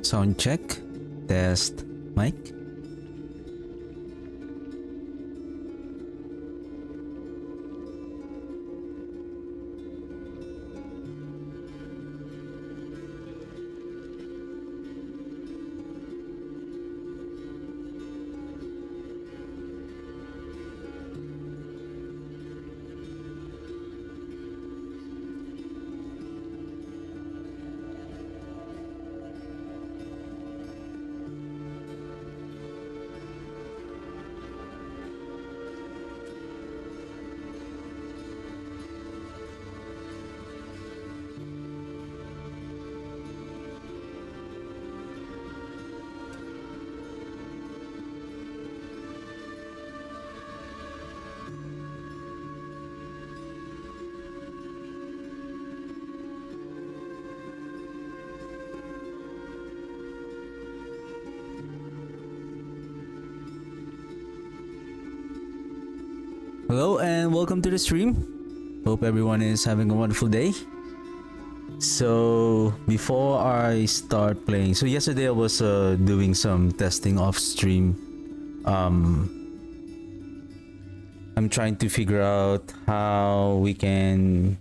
Sound check. Test mic. Hello and welcome to the stream. Hope everyone is having a wonderful day. So before I start playing, so yesterday I was doing some testing off stream. I'm trying to figure out how we can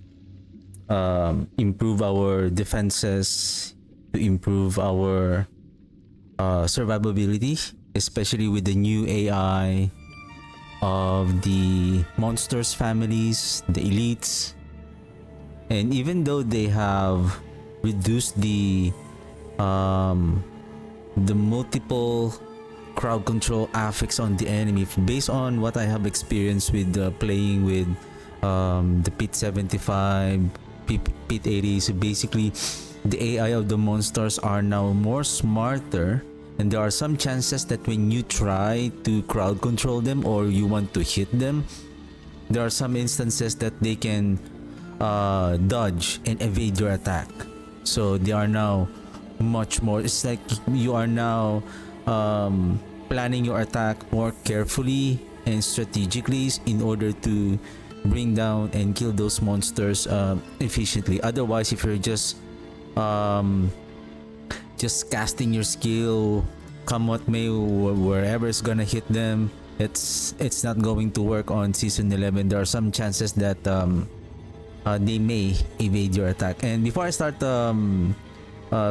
improve our defenses, to improve our survivability, especially with the new AI of the monsters families, the elites. And even though they have reduced the multiple crowd control affix on the enemy, based on what I have experienced with playing with the Pit 75, Pit 80, so basically the AI of the monsters are now more smarter. And there are some chances that when you try to crowd control them or you want to hit them, there are some instances that they can dodge and evade your attack. So they are now much more, it's like you are now planning your attack more carefully and strategically in order to bring down and kill those monsters efficiently. Otherwise, if you're just casting your skill, come what may, wherever it's gonna hit them, it's not going to work on season 11. There are some chances that they may evade your attack. And before I start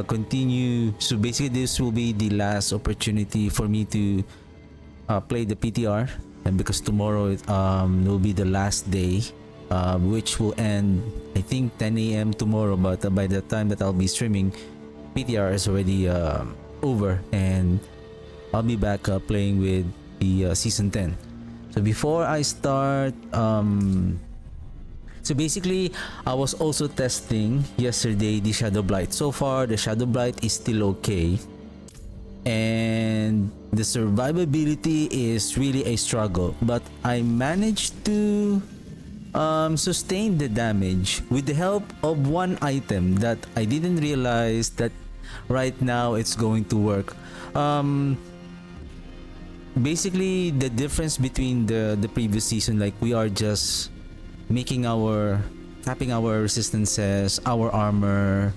continue, so basically this will be the last opportunity for me to play the PTR, and because tomorrow will be the last day, which will end I think 10 a.m. tomorrow, but by the time that I'll be streaming, PTR is already over and I'll be back playing with the season 10. So before I start, so basically I was also testing yesterday the Shadowblight. So far the Shadowblight is still okay, and the survivability is really a struggle, but I managed to sustain the damage with the help of one item that I didn't realize that right now it's going to work. Basically the difference between the previous season, like we are just tapping our resistances, our armor,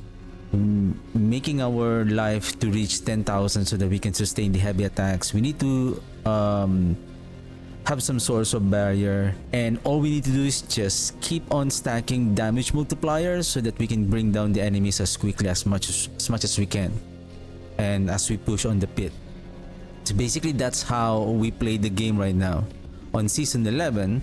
making our life to reach 10,000 so that we can sustain the heavy attacks. We need to have some source of barrier, and all we need to do is just keep on stacking damage multipliers so that we can bring down the enemies as quickly as much as we can, and as we push on the pit. So basically that's how we play the game right now on season 11.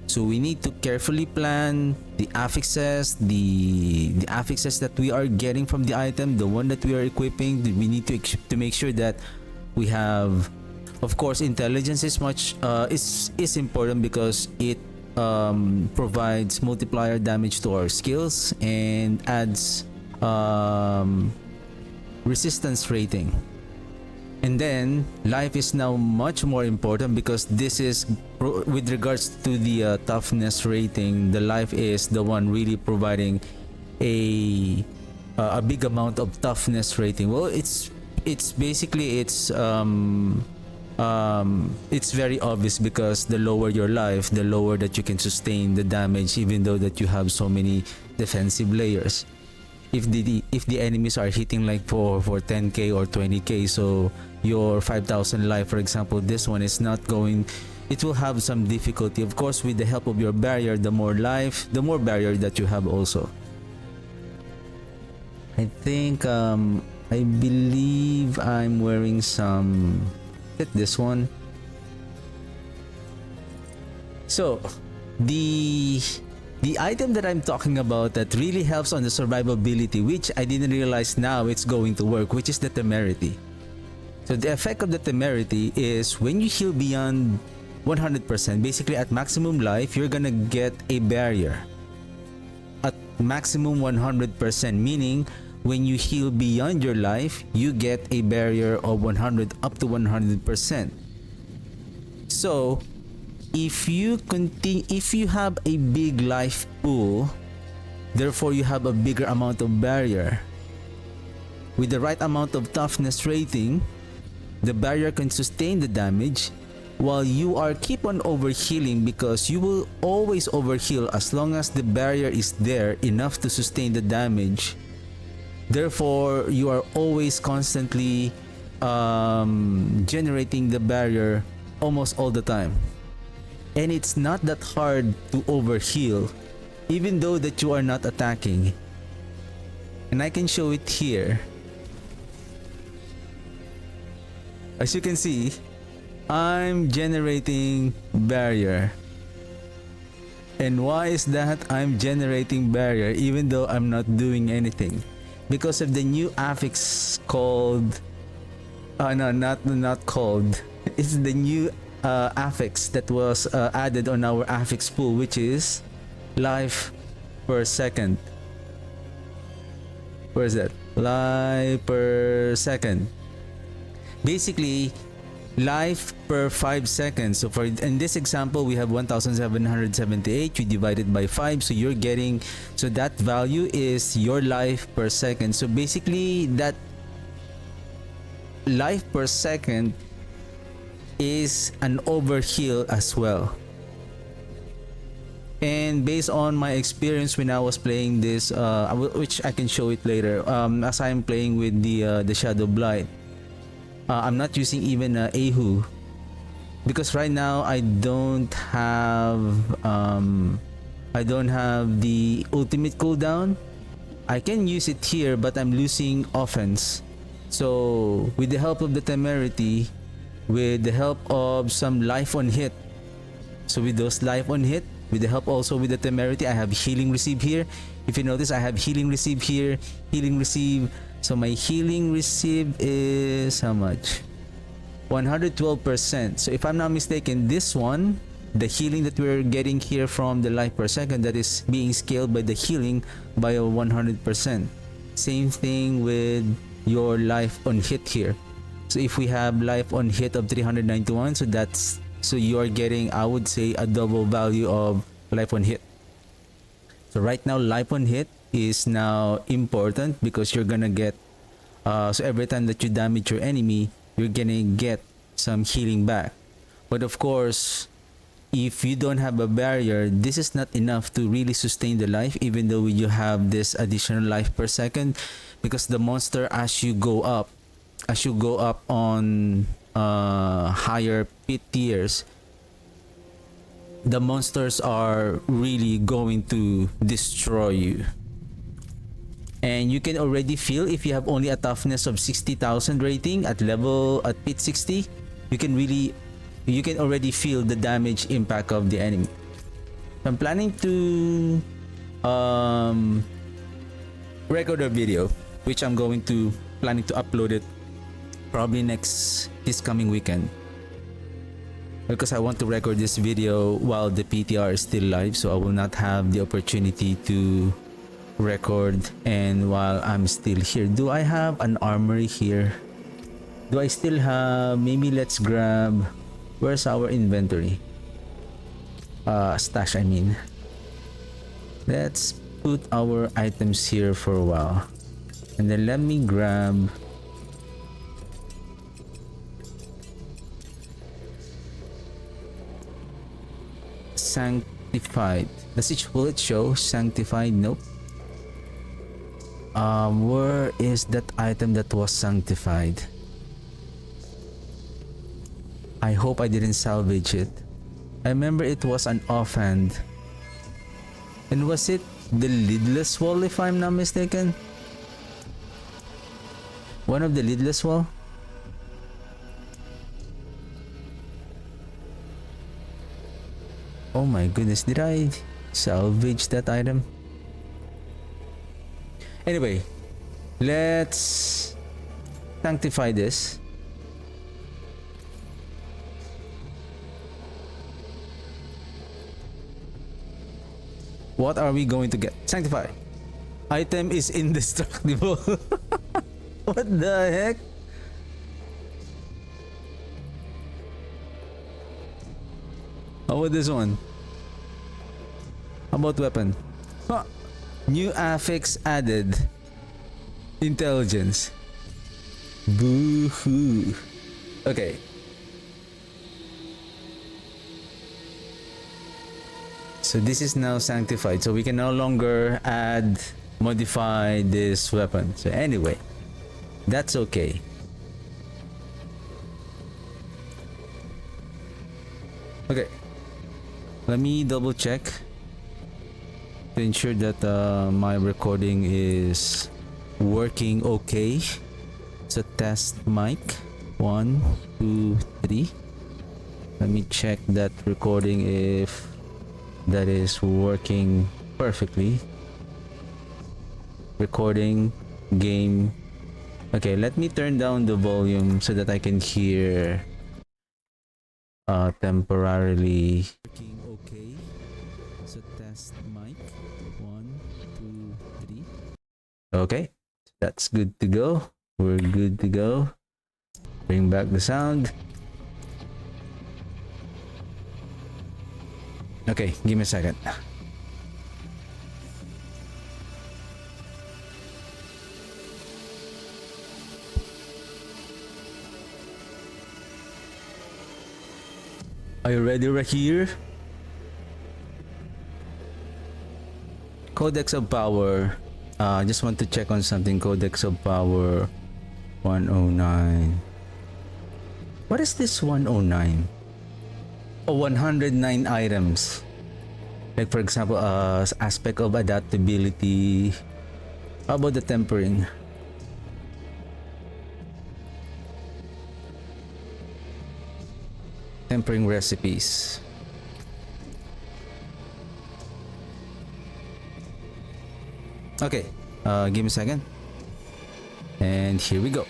So we need to carefully plan the affixes, the affixes that we are getting from the item, the one that we are equipping. We need to make sure that we have, of course, intelligence is is important because it provides multiplier damage to our skills and adds resistance rating. And then life is now much more important because this is with regards to the toughness rating. The life is the one really providing a big amount of toughness rating. Well, it's basically it's very obvious because the lower your life, the lower that you can sustain the damage, even though that you have so many defensive layers. if the enemies are hitting like for 10k or 20k, so your 5000 life, for example, this one is not going, it will have some difficulty. Of course, with the help of your barrier, the more life, the more barrier that you have also. I think I believe I'm wearing some, this one. So the item that I'm talking about that really helps on the survivability, which I didn't realize now it's going to work, which is the temerity. So the effect of the temerity is when you heal beyond 100%, basically at maximum life, you're gonna get a barrier at maximum 100%, meaning when you heal beyond your life, you get a barrier of 100 up to 100%. So if you have a big life pool, therefore you have a bigger amount of barrier. With the right amount of toughness rating, the barrier can sustain the damage while you are keep on overhealing, because you will always overheal as long as the barrier is there enough to sustain the damage. Therefore, you are always constantly generating the barrier almost all the time. And it's not that hard to overheal, even though that you are not attacking. And I can show it here. As you can see, I'm generating barrier. And why is that I'm generating barrier even though I'm not doing anything? Because of the new affix called, no, not called. It's the new affix that was added on our affix pool, which is life per second. Where is that? Life per second. Basically, life per 5 seconds. So for in this example, we have 1778. You divide it by 5, so you're getting, so that value is your life per second. So basically, that life per second is an overheal as well. And based on my experience when I was playing this, which I can show it later, as I'm playing with the Shadowblight, I'm not using even Ahu, because right now I don't have the ultimate cooldown. I can use it here, but I'm losing offense. So with the help of the temerity, with the help of some life on hit, so with those life on hit, with the help also with the temerity, I have healing receive here. If you notice, I have healing receive here, healing receive. So my healing receive is how much? 112%. So if I'm not mistaken, this one, the healing that we're getting here from the life per second, that is being scaled by the healing by a 100%. Same thing with your life on hit here. So if we have life on hit of 391, so you are getting, I would say, a double value of life on hit. So right now, life on hit is now important, because you're gonna get so every time that you damage your enemy, you're gonna get some healing back. But of course, if you don't have a barrier, this is not enough to really sustain the life, even though you have this additional life per second, because the monster, as you go up on higher pit tiers, the monsters are really going to destroy you. And you can already feel, if you have only a toughness of 60,000 rating at pit 60, you can already feel the damage impact of the enemy. I'm planning to record a video, which I'm planning to upload it probably this coming weekend, because I want to record this video while the PTR is still live, so I will not have the opportunity to record and while I'm still here. Do I have an armory here? Do I still have, maybe let's grab, where's our inventory? Stash, I mean. Let's put our items here for a while, and then let me grab sanctified. Will it show sanctified? Nope. Where is that item that was sanctified? I hope I didn't salvage it. I remember it was an offhand. And was it the lidless wall, if I'm not mistaken? One of the lidless wall? Oh my goodness, did I salvage that item? Anyway, let's sanctify this. What are we going to get? Sanctify. Item is indestructible. What the heck? How about this one? How about weapon? Huh. New affix added. Intelligence. Boo-hoo. Okay. So this is now sanctified. So we can no longer modify this weapon. So anyway, that's okay. Okay. Let me double check to ensure that my recording is working okay. So test mic 1 2 3. Let me check that recording if that is working perfectly. Recording game. Okay, let me turn down the volume so that I can hear temporarily. Working okay. So test mic 1 2 3. Okay, that's good to go. We're good to go. Bring back the sound. Okay, give me a second. Are you ready right here? Codex of Power. Just want to check on something. Codex of Power 109. What is this 109? Oh, 109 items. Like for example, aspect of adaptability. How about the tempering? Tempering recipes. Okay, give me a second. And here we go.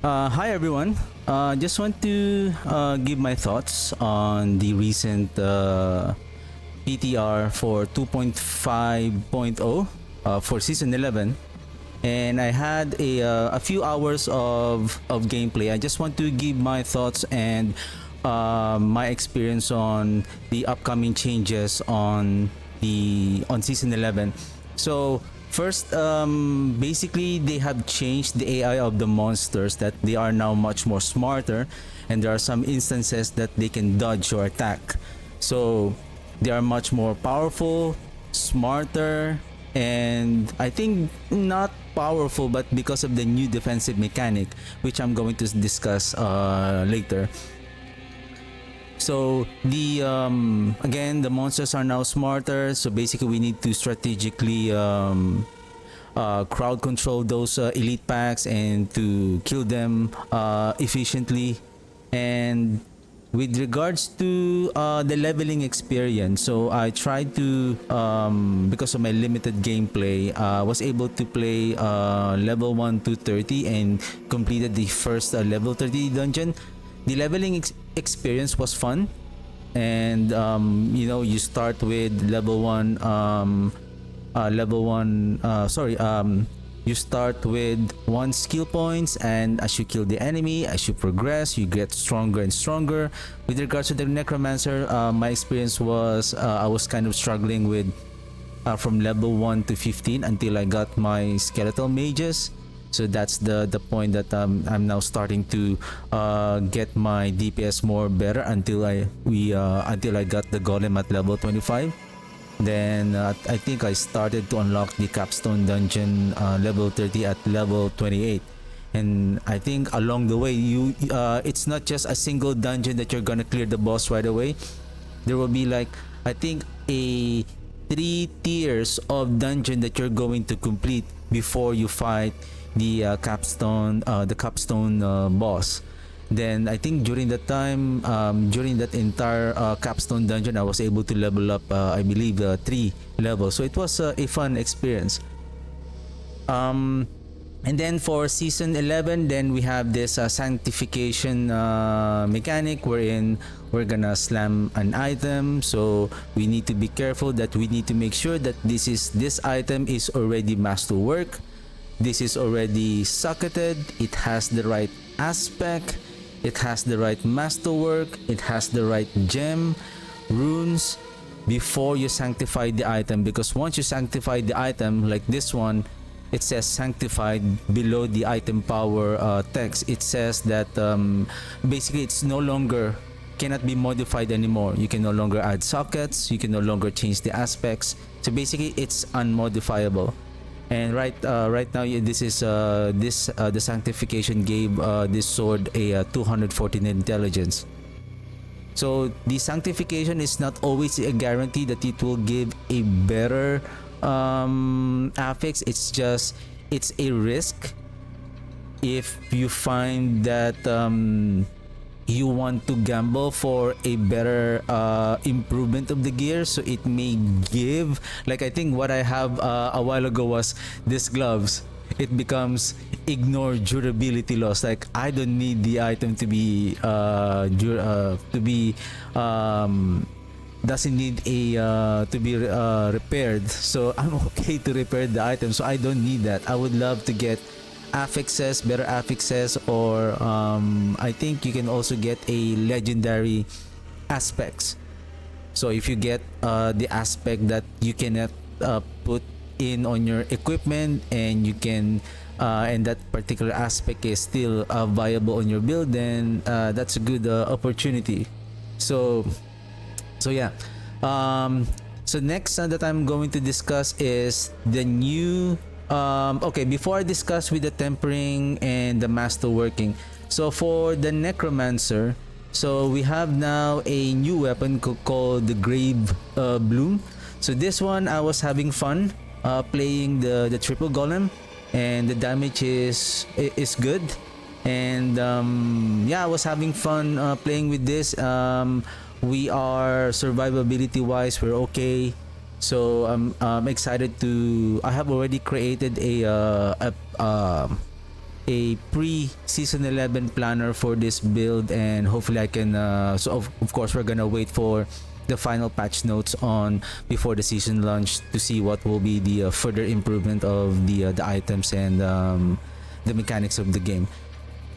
Hi everyone. Just want to give my thoughts on the recent PTR for 2.5.0 for season 11. And I had a few hours of gameplay. I just want to give my thoughts and my experience on the upcoming changes on season 11. So first, basically they have changed the AI of the monsters, that they are now much more smarter, and there are some instances that they can dodge or attack. So they are much more powerful, smarter, and I think not powerful, but because of the new defensive mechanic, which I'm going to discuss later. So the again, the monsters are now smarter, so basically we need to strategically crowd control those elite packs and to kill them efficiently. And with regards to the leveling experience, so I tried to because of my limited gameplay, was able to play level 1 to 30 and completed the first level 30 dungeon. The leveling experience was fun, and you know, you start with level 1 you start with 1 skill points, and as you kill the enemy, as you progress, you get stronger and stronger. With regards to the Necromancer, my experience was I was kind of struggling with from level 1 to 15 until I got my skeletal mages. So that's the point that I'm now starting to get my DPS more better until I got the golem at level 25. Then I think I started to unlock the capstone dungeon level 30 at level 28. And I think along the way, it's not just a single dungeon that you're gonna clear the boss right away. There will be like, I think, a 3 tiers of dungeon that you're going to complete before you fight the capstone boss. Then I think during that time, during that entire capstone dungeon, I was able to level up, I believe, 3 levels. So it was a fun experience. And then for season 11, then we have this sanctification mechanic wherein we're gonna slam an item. So we need to be careful that we need to make sure that this item is already masterwork. This is already socketed. It has the right aspect. It has the right masterwork. It has the right gem, runes, before you sanctify the item. Because once you sanctify the item, like this one, it says sanctified below the item power text. It says that basically it's no longer cannot be modified anymore. You can no longer add sockets. You can no longer change the aspects. So basically, it's unmodifiable. And right now, this is the sanctification gave this sword a 214 intelligence. So the sanctification is not always a guarantee that it will give a better affix. It's a risk if you find that you want to gamble for a better improvement of the gear. So it may give, like I think what I have a while ago was this gloves. It becomes ignore durability loss. Like I don't need the item to be doesn't need to be repaired. So I'm okay to repair the item. So I don't need that. I would love to get affixes, better affixes, or I think you can also get a legendary aspects. So if you get the aspect that you cannot put in on your equipment, and you can and that particular aspect is still viable on your build, then that's a good opportunity. So yeah. So next that I'm going to discuss is the new okay, before I discuss with the tempering and the masterworking, so for the Necromancer, so we have now a new weapon called the Grave Bloom. So this one I was having fun playing the triple golem, and the damage is good, and yeah, I was having fun playing with this. We are survivability wise, we're okay. So I'm excited to. I have already created a pre-season 11 planner for this build, and hopefully I can. So of course we're gonna wait for the final patch notes on before the season launch to see what will be the further improvement of the items and the mechanics of the game.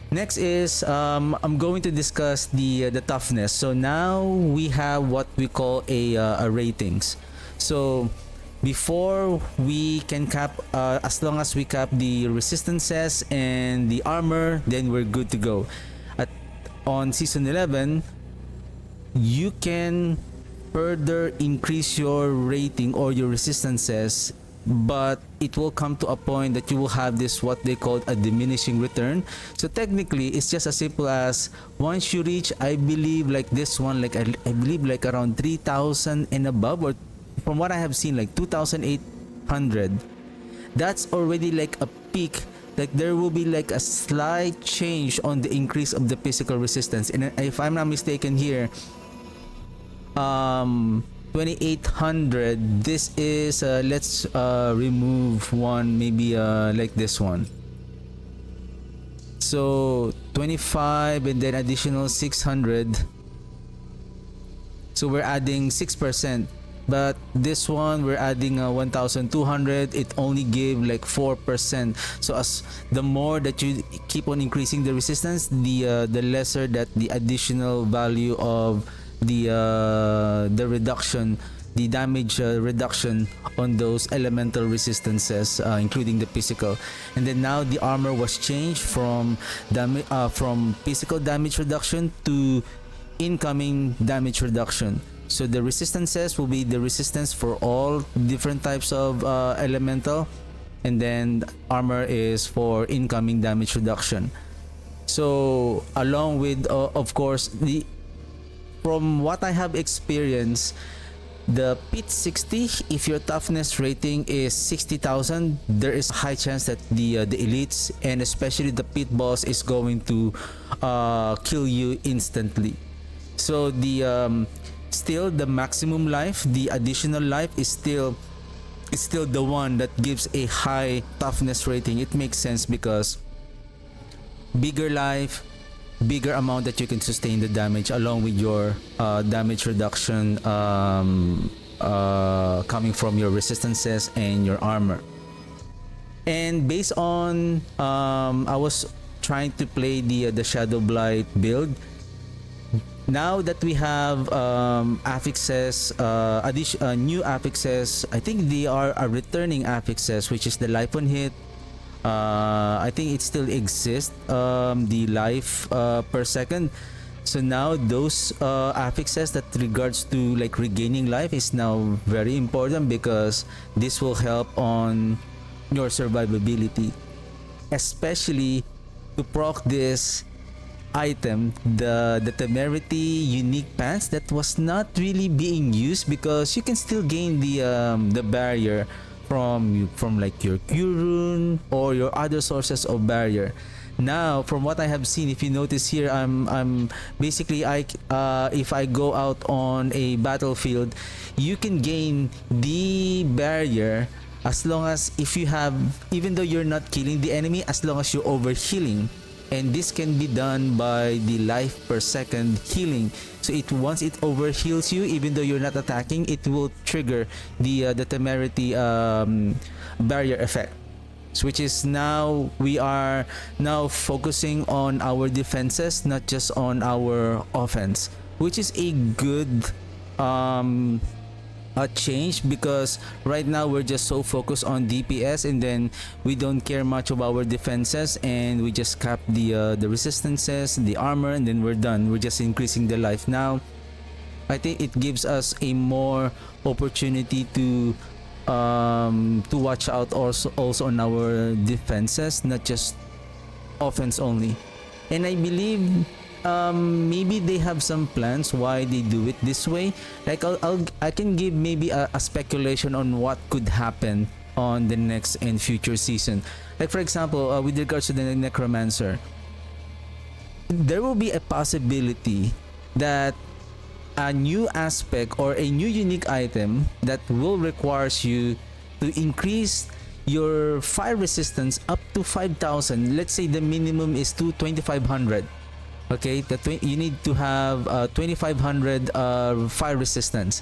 Next is I'm going to discuss the toughness. So now we have what we call a ratings. So before we can cap, as long as we cap the resistances and the armor, then we're good to go. On season 11, you can further increase your rating or your resistances, but it will come to a point that you will have this what they call a diminishing return. So technically it's just as simple as once you reach, I believe like this one, like I believe like around 3,000 and above, or from what I have seen like 2,800, that's already like a peak. Like there will be like a slight change on the increase of the physical resistance, and if I'm not mistaken here, 2,800, this is let's remove one, maybe like this one. So 25 and then additional 600, so we're adding 6%. But this one we're adding 1,200. It only gave like 4%. So as the more that you keep on increasing the resistance, the lesser that the additional value of the reduction, the damage reduction on those elemental resistances, including the physical. And then now the armor was changed from physical damage reduction to incoming damage reduction. So the resistances will be the resistance for all different types of elemental, and then armor is for incoming damage reduction. So along with of course, the from what I have experienced, the pit 60, if your toughness rating is 60,000, there is a high chance that the elites and especially the pit boss is going to kill you instantly. So the still the maximum life, the additional life is still the one that gives a high toughness rating. It makes sense because bigger life, bigger amount that you can sustain the damage along with your damage reduction coming from your resistances and your armor. And based on I was trying to play the Shadowblight build. Now that we have affixes, new affixes, I think they are a returning affixes, which is the life on hit. I think it still exists, the life per second. So now those affixes that regards to like regaining life is now very important because this will help on your survivability, especially to proc this item, the temerity unique pants that was not really being used because you can still gain the barrier from like your Q-rune or your other sources of barrier. Now from what I have seen, if you notice here, I'm basically if I go out on a battlefield, you can gain the barrier as long as if you have, even though you're not killing the enemy, as long as you're over healing. And this can be done by the life per second healing. So it once it over heals you, even though you're not attacking, it will trigger the temerity barrier effect. So which is now we are now focusing on our defenses, not just on our offense, which is a good a change because right now we're just so focused on DPS and then we don't care much of our defenses and we just cap the resistances, the armor, and then we're done. We're just increasing the life. Now I think it gives us a more opportunity to watch out also on our defenses, not just offense only. And I believe maybe they have some plans why they do it this way. Like I can give maybe a speculation on what could happen on the next and future season. Like for example, with regards to the Necromancer, there will be a possibility that a new aspect or a new unique item that will requires you to increase your fire resistance up to 5,000. Let's say the minimum is to 2,500. Okay, you need to have 2,500 fire resistance.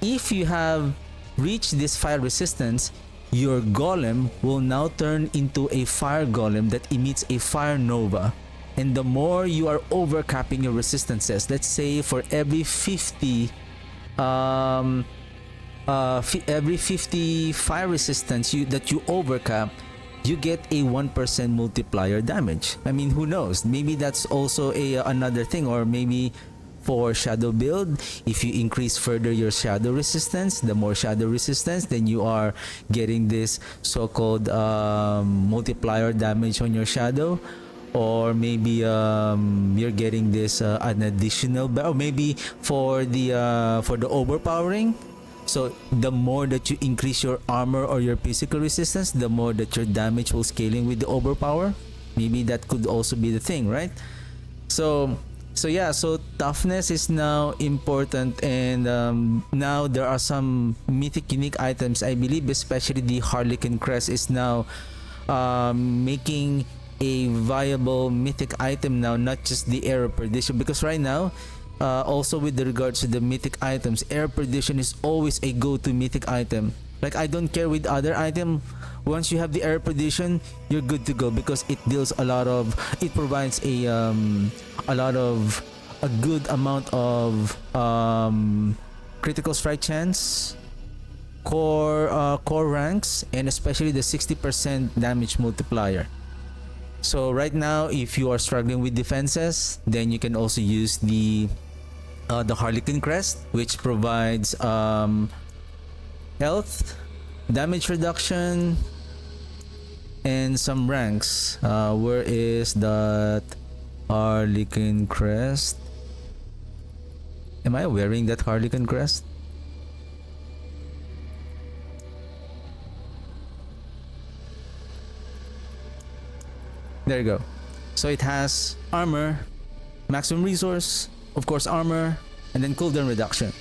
If you have reached this fire resistance, your golem will now turn into a fire golem that emits a fire nova. And the more you are overcapping your resistances, let's say for every 50 fire resistance that you overcap, you get a 1% multiplier damage. I mean, who knows? Maybe that's also another thing. Or maybe for shadow build, if you increase further your shadow resistance, the more shadow resistance, then you are getting this so-called multiplier damage on your shadow. Or maybe you're getting this an additional, or maybe for the overpowering. So the more that you increase your armor or your physical resistance, the more that your damage will scaling with the overpower. Maybe that could also be the thing, right? So yeah, so toughness is now important, and now there are some mythic unique items. I believe especially the Harlequin Crest is now making a viable mythic item now, not just the Air of Perdition, because right now also with regards to the mythic items, Air Perdition is always a go-to mythic item. Like I don't care with other item, once you have the Air Perdition, you're good to go because it deals it provides a good amount of critical strike chance, core ranks, and especially the 60% damage multiplier. So right now, if you are struggling with defenses, then you can also use the the Harlequin Crest, which provides health, damage reduction, and some ranks. Where is that Harlequin Crest? Am I wearing that Harlequin Crest? There you go. So it has armor, maximum resource, of course armor, and then cooldown reduction.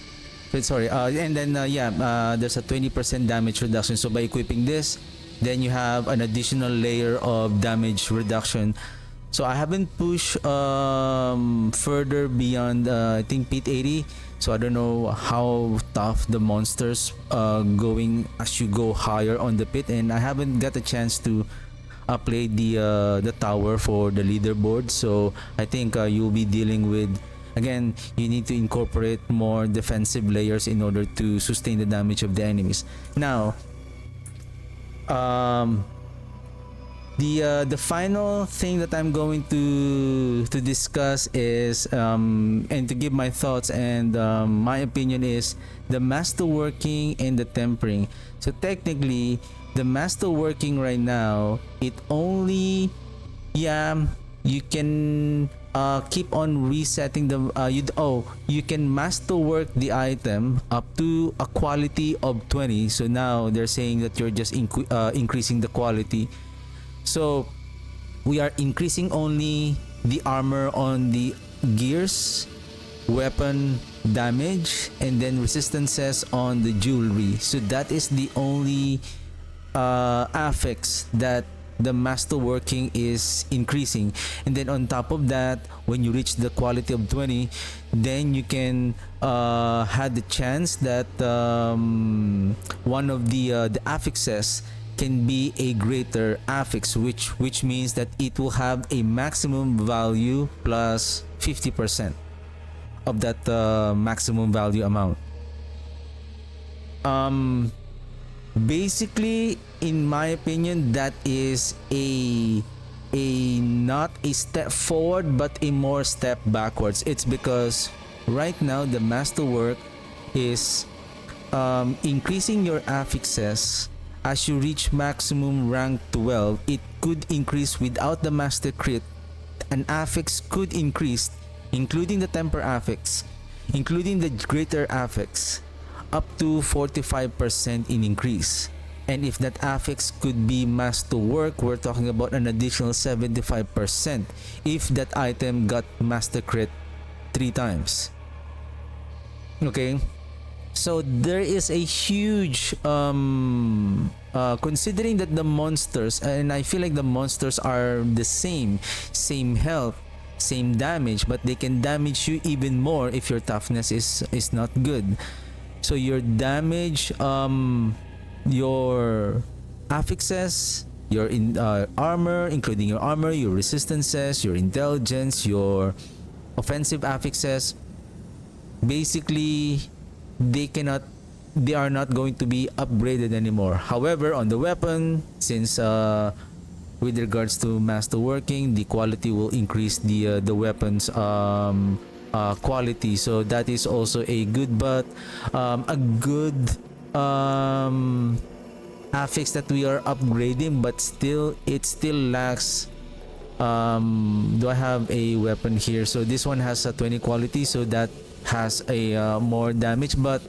Sorry, and then there's a 20% damage reduction. So by equipping this, then you have an additional layer of damage reduction. So I haven't pushed further beyond I think pit 80. So I don't know how tough the monsters going as you go higher on the pit, and I haven't got a chance to play the tower for the leaderboard. So I think you'll be dealing with, again, you need to incorporate more defensive layers in order to sustain the damage of the enemies. Now, the final thing that I'm going to discuss is and to give my thoughts and my opinion is the masterworking and the tempering. So technically, the masterworking right now, it only you can keep on resetting the you can masterwork the item up to a quality of 20. So now they're saying that you're just increasing the quality. So we are increasing only the armor on the gears, weapon damage, and then resistances on the jewelry. So that is the only affix that the masterworking is increasing. And then on top of that, when you reach the quality of 20, then you can have the chance that one of the affixes can be a greater affix, which means that it will have a maximum value plus 50% of that maximum value amount. Basically, in my opinion, that is a not a step forward but a more step backwards. It's because right now the masterwork is increasing your affixes. As you reach maximum rank 12, it could increase without the master crit. An affix could increase, including the temper affix, including the greater affix, up to 45% in increase. And if that affix could be masterwork, we're talking about an additional 75% if that item got master crit 3 times. Okay? So there is a huge considering that the monsters, and I feel like the monsters are the same health, same damage, but they can damage you even more if your toughness is not good. So your damage, your affixes, your armor, including your armor, your resistances, your intelligence, your offensive affixes, basically they are not going to be upgraded anymore. However, on the weapon, since with regards to masterworking, the quality will increase the weapons quality. So that is also a good, but a good affix that we are upgrading, but still it still lacks. Do I have a weapon here? So this one has a 20 quality, so that has a more damage, but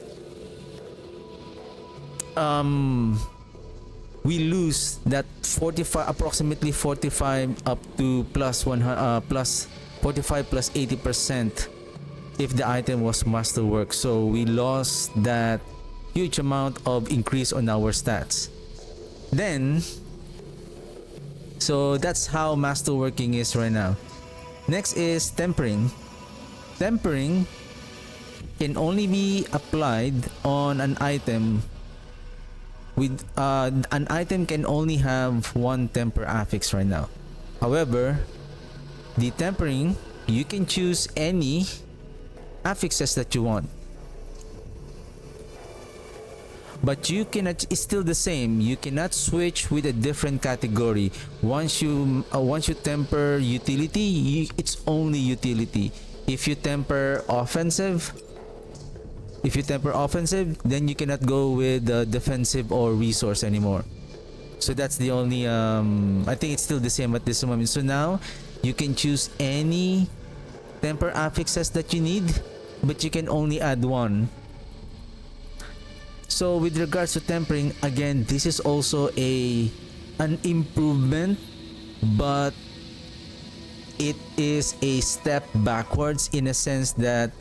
we lose that 45, approximately 45 up to plus 100 plus 45 plus 80% if the item was masterwork. So we lost that huge amount of increase on our stats. Then so that's how masterworking is right now. Next is tempering. Tempering can only be applied on an item with an item can only have one temper affix right now. However, the tempering, you can choose any affixes that you want, but you cannot, it's still the same, you cannot switch with a different category. Once you temper utility, it's only utility. If you temper offensive, then you cannot go with defensive or resource anymore. So that's the only I think it's still the same at this moment. So now you can choose any temper affixes that you need, but you can only add one. So with regards to tempering, again, this is also an improvement, but it is a step backwards in a sense that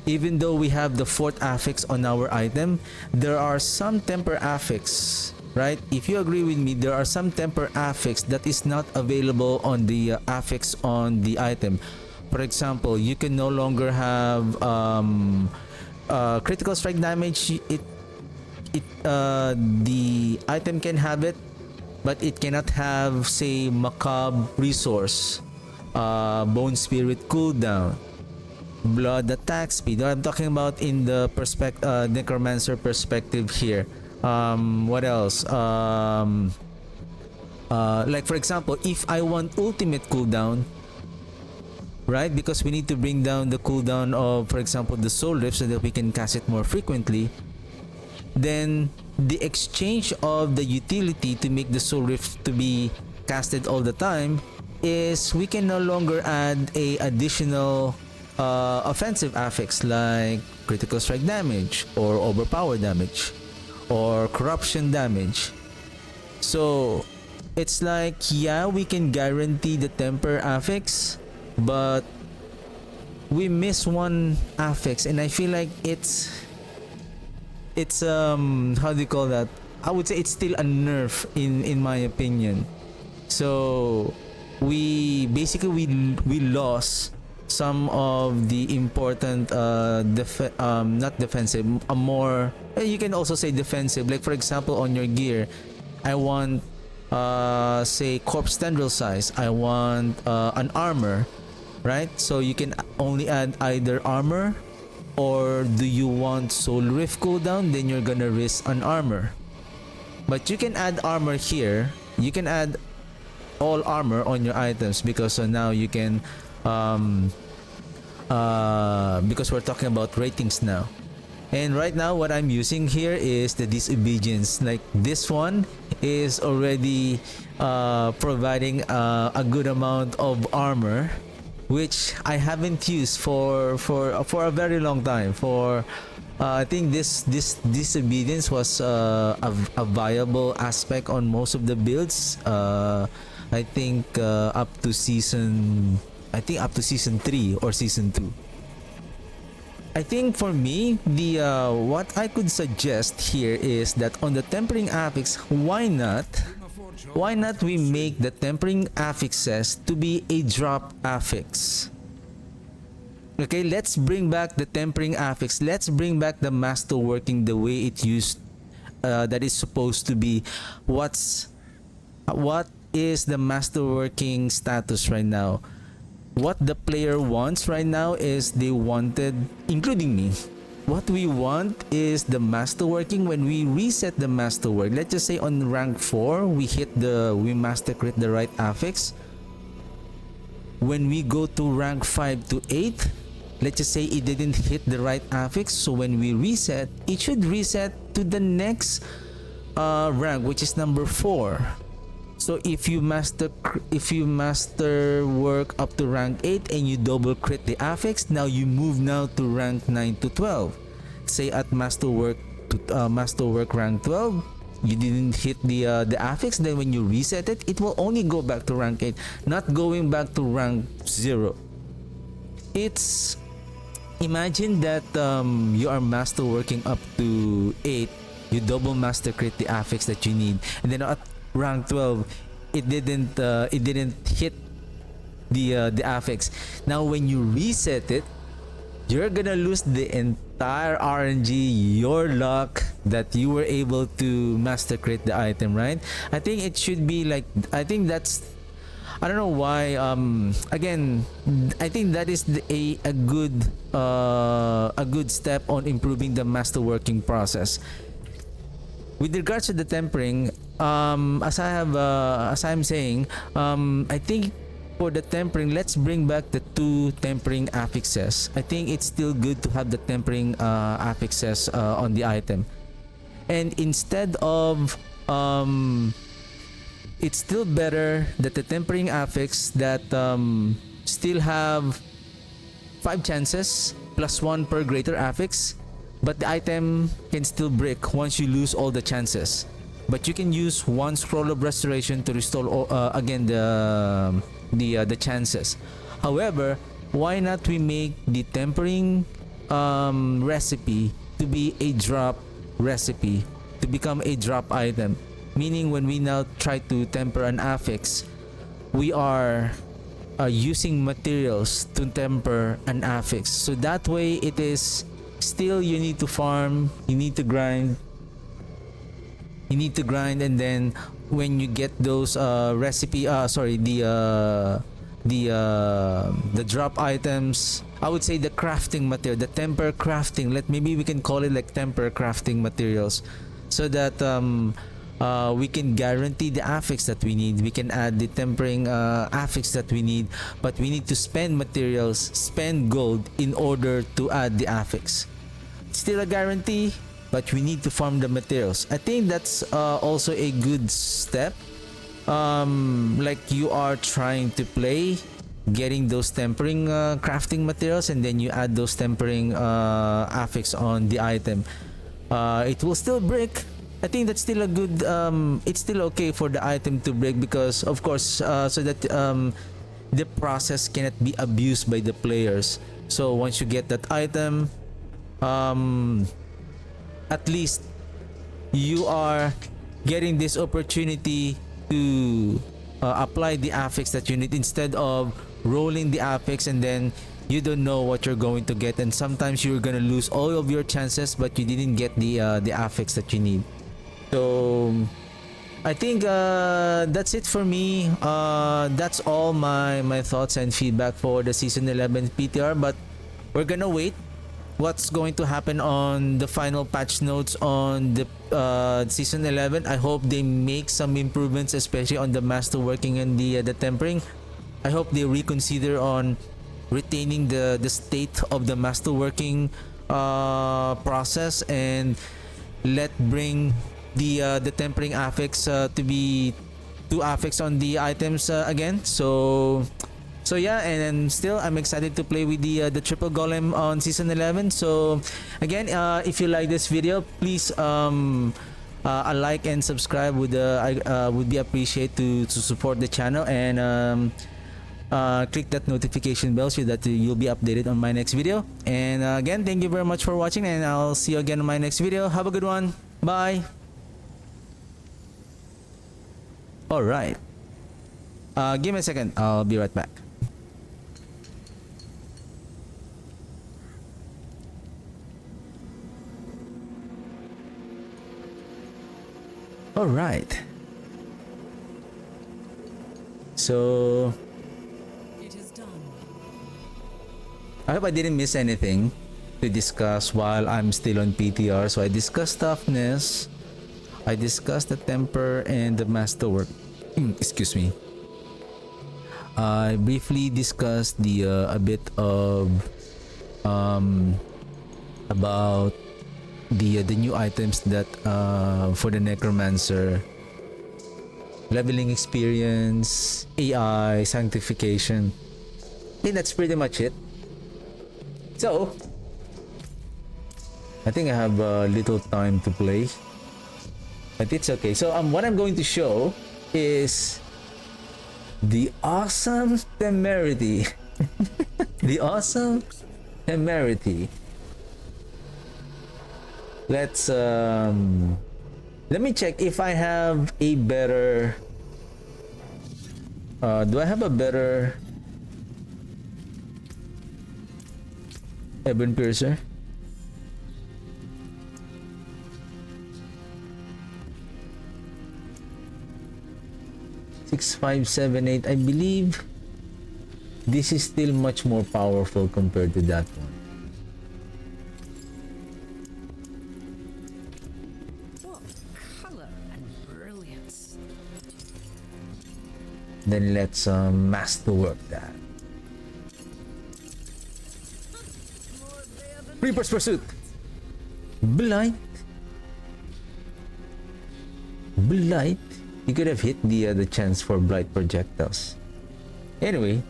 even though we have the fourth affix on our item, there are some temper affix, right? If you agree with me, there are some temper affix that is not available on the affix on the item. For example, you can no longer have critical strike damage. The item can have it, but it cannot have, say, macabre resource, bone spirit cooldown, blood attack speed. I'm talking about in the necromancer perspective here. What else? Like for example, if I want ultimate cooldown, right? Because we need to bring down the cooldown of, for example, the soul rift so that we can cast it more frequently. Then the exchange of the utility to make the soul rift to be casted all the time is we can no longer add a additional offensive affix like critical strike damage or overpower damage or corruption damage. So it's like, yeah, we can guarantee the temper affix, but we miss one affix, and I feel like it's how do you call that? I would say it's still a nerf in my opinion. So we basically we lost some of the important not defensive, a more, you can also say defensive, like for example on your gear, I want say corpse tendril size, I want an armor, right? So you can only add either armor, or do you want soul rift cooldown, then you're gonna risk an armor. But you can add armor here, you can add all armor on your items, because now you can because we're talking about ratings now. And right now what I'm using here is the disobedience. Like this one is already providing a good amount of armor, which I haven't used for a very long time. I think this disobedience was a viable aspect on most of the builds. I think up to season 3 or season 2. I think for me, the what I could suggest here is that on the tempering affix, why not we make the tempering affixes to be a drop affix? Okay, let's bring back the tempering affix. Let's bring back the masterworking the way it used, that is supposed to be. What is the masterworking status right now? What the player wants right now is they wanted, including me, what we want is the masterworking. When we reset the masterwork, let's just say on rank 4 we master crit the right affix. When we go to rank 5 to 8, let's just say it didn't hit the right affix, so when we reset, it should reset to the next rank, which is number 4. So if you master work up to rank 8 and you double crit the affix, now you move now to rank 9 to 12. Say at masterwork rank 12, you didn't hit the affix, then when you reset it, it will only go back to rank 8, not going back to rank 0. It's, imagine that you are masterworking up to 8, you double master crit the affix that you need, and then at rank 12 it didn't hit the affix. Now when you reset it, you're gonna lose the entire RNG, your luck that you were able to master crit the item, right? I think it should be like, I think that's, I don't know why, again, I think that is a good step on improving the masterworking process. With regards to the tempering, as I'm saying, I think for the tempering, let's bring back the 2 tempering affixes. I think it's still good to have the tempering affixes on the item. And instead of it's still better that the tempering affix that still have 5 chances plus 1 per greater affix, but the item can still break once you lose all the chances. But you can use 1 scroll of restoration to restore again the chances. However, why not we make the tempering recipe to be a drop recipe, to become a drop item? Meaning when we now try to temper an affix, we are using materials to temper an affix. So that way it is still, you need to farm, you need to grind, and then when you get those the drop items, I would say the crafting material, the temper crafting, maybe we can call it like temper crafting materials, so that we can guarantee the affix that we need. We can add the tempering affix that we need, but we need to spend materials, spend gold in order to add the affix. Still a guarantee, but we need to farm the materials. I think that's also a good step. Like you are trying to play, getting those tempering crafting materials, and then you add those tempering affix on the item. It will still break. I think that's still a good, it's still okay for the item to break, because of course so that the process cannot be abused by the players. So once you get that item, at least you are getting this opportunity to apply the affix that you need, instead of rolling the affix and then you don't know what you're going to get, and sometimes you're gonna lose all of your chances but you didn't get the affix that you need. So I think that's it for me. That's all my thoughts and feedback for the season 11 PTR, but we're gonna wait what's going to happen on the final patch notes on the season 11. I hope they make some improvements, especially on the masterworking and the tempering. I hope they reconsider on retaining the state of the masterworking process, and bring the tempering affix to be 2 affix on the items again. So yeah, and then still I'm excited to play with the triple golem on season 11. So again, if you like this video, please a like and subscribe would be appreciated to support the channel, and click that notification bell so that you'll be updated on my next video. And again, thank you very much for watching, and I'll see you again in my next video. Have a good one. Bye. All right, give me a second, I'll be right back. All right, so I hope I didn't miss anything to discuss while I'm still on PTR. So I discussed toughness, I discussed the temper and the masterwork. Excuse me. I briefly discussed a bit of about the new items that for the Necromancer: leveling experience, AI, sanctification. I think that's pretty much it. So I think I have little time to play, but it's okay. So what I'm going to show is the awesome temerity. The awesome temerity. Let's let me check if I have a better do I have a better Ebon Piercer? Six, 5, 7, 8. I believe this is still much more powerful compared to that one. What color and brilliance! Then let's masterwork that. Reaper's Pursuit. Blight. Blight. You could have hit the chance for Blight projectiles. Anyway,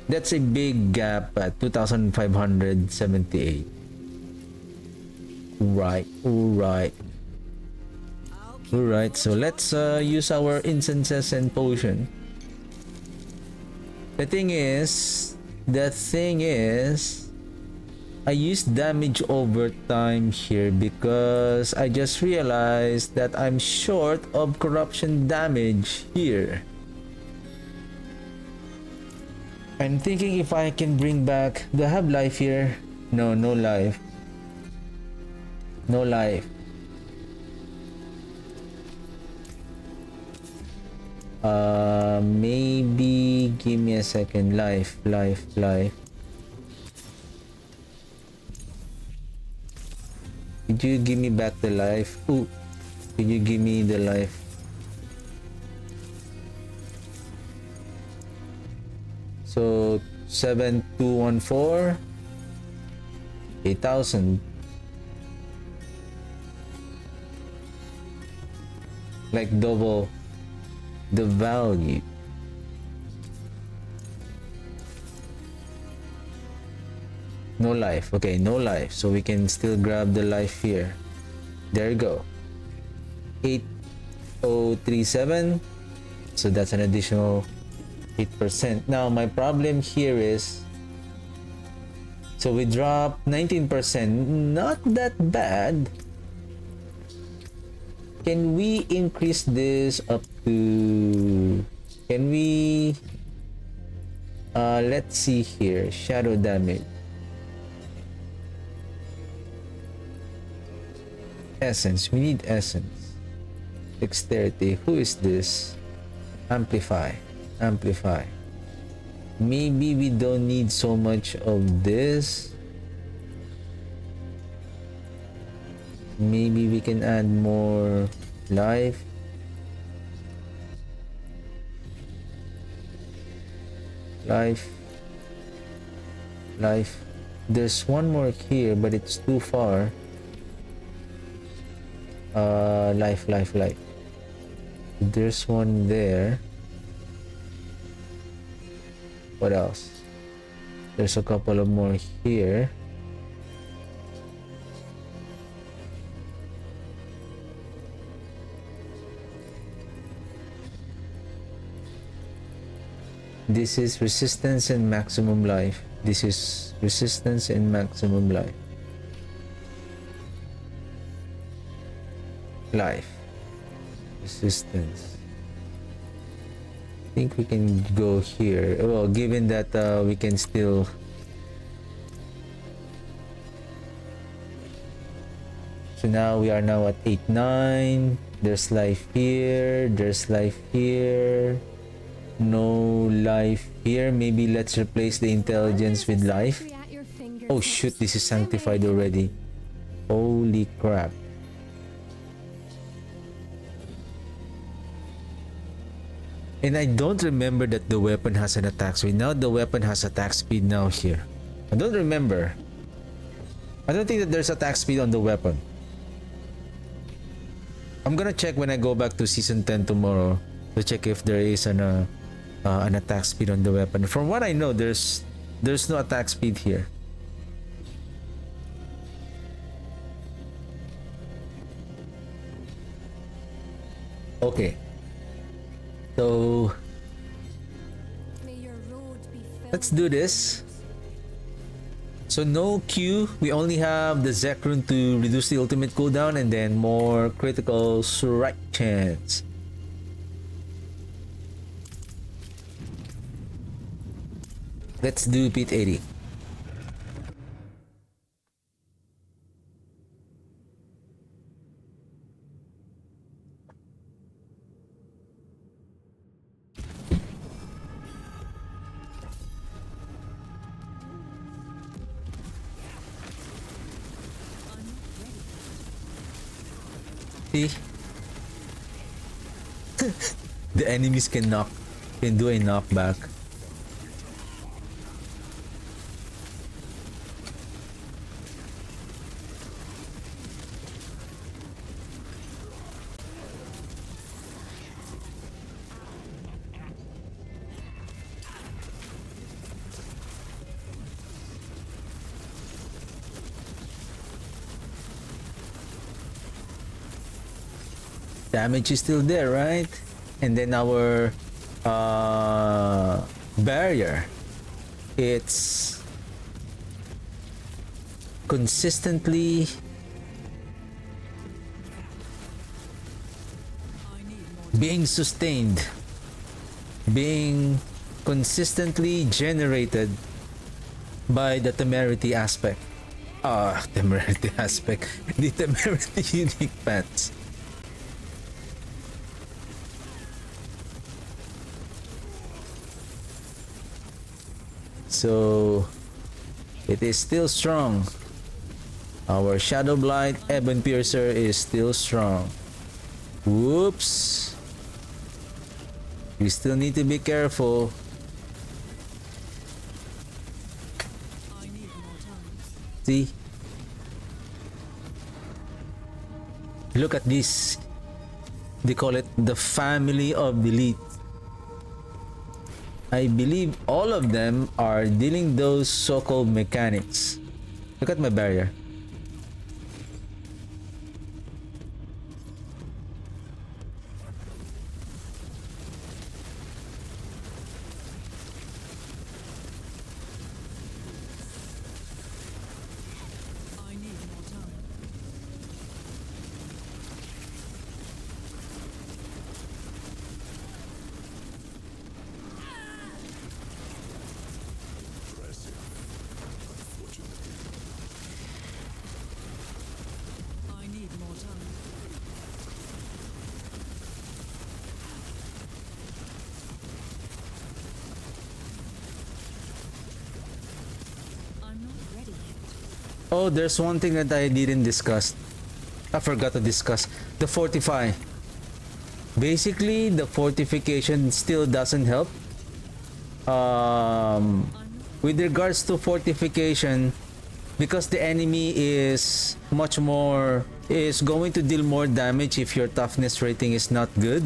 that's a big gap at 2,578. Right. Alright, so let's use our incenses and potion. The thing is, I used damage over time here because I just realized that I'm short of corruption damage here. I'm thinking if I can bring back... Do I have life here? No, no life. No life. Maybe give me a second. Life. Could you give me back the life? Ooh, could you give me the life? So 7214 8,000. Like double the value. No life. Okay, no life. So we can still grab the life here. There you go. 8037. So that's an additional 8%. Now my problem here is, so we drop 19%. Not that bad. Can we increase this up to... Can we... let's see here. Shadow damage. Essence. We need essence. Dexterity. Who is this? Amplify. Maybe we don't need so much of this. Maybe we can add more life. There's one more here, but it's too far. Life. There's one there. What else? There's a couple of more here. This is resistance and maximum life. This is resistance and maximum life. Resistance. I think we can go here. Well, given that we can still... So now we are now at 8-9. There's life here. There's life here. No life here. Maybe let's replace the intelligence with life. Oh shoot, this is sanctified already. Holy crap. And I don't remember that the weapon has an attack speed. Now the weapon has attack speed now here. I don't remember. I don't think that there's attack speed on the weapon. I'm gonna check when I go back to season 10 tomorrow to check if there is an attack speed on the weapon. From what I know, there's no attack speed here. Okay. So let's do this. So no Q, we only have the Zek rune to reduce the ultimate cooldown and then more critical strike chance. Let's do Pit 80. See? The enemies can knock Can do a knockback. Damage is still there, right? And then our barrier, it's consistently being sustained, being consistently generated by the temerity aspect. Temerity aspect. The temerity unique pants. So it is still strong. Our Shadowblight Ebon Piercer is still strong. Whoops. We still need to be careful. See? Look at this. They call it the family of elite. I believe all of them are dealing those so-called mechanics. Look at my barrier. Oh, there's one thing that I didn't discuss. I forgot to discuss. The fortify. Basically, the fortification still doesn't help. With regards to fortification, because the enemy is going to deal more damage if your toughness rating is not good.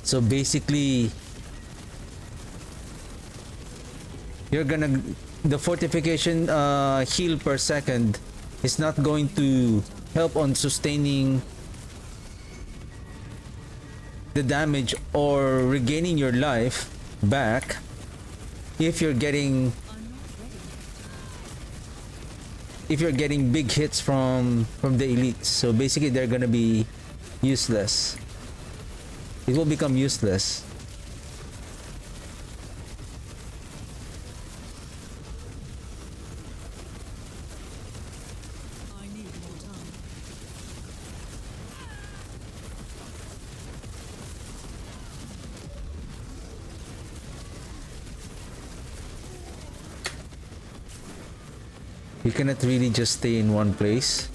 So basically, the fortification heal per second is not going to help on sustaining the damage or regaining your life back if you're getting big hits from the elites. So basically they're gonna be useless. It will become useless. You cannot really just stay in one place.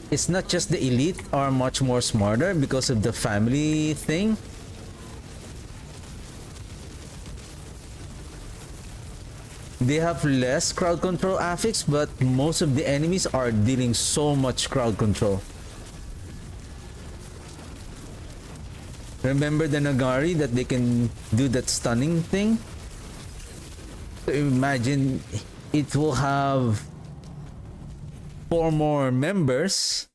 It's not just the elite are much more smarter because of the family thing. They have less crowd control affix, but most of the enemies are dealing so much crowd control. Remember the Nagari that they can do that stunning thing? So imagine it will have 4 more members,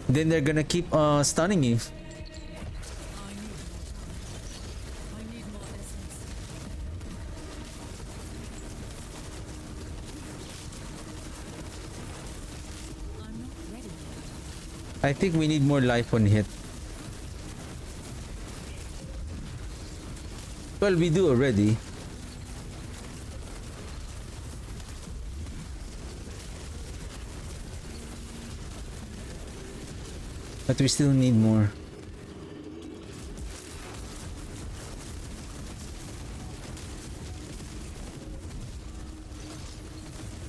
then they're gonna keep stunning you. I think we need more life on hit. Well, we do already. But we still need more.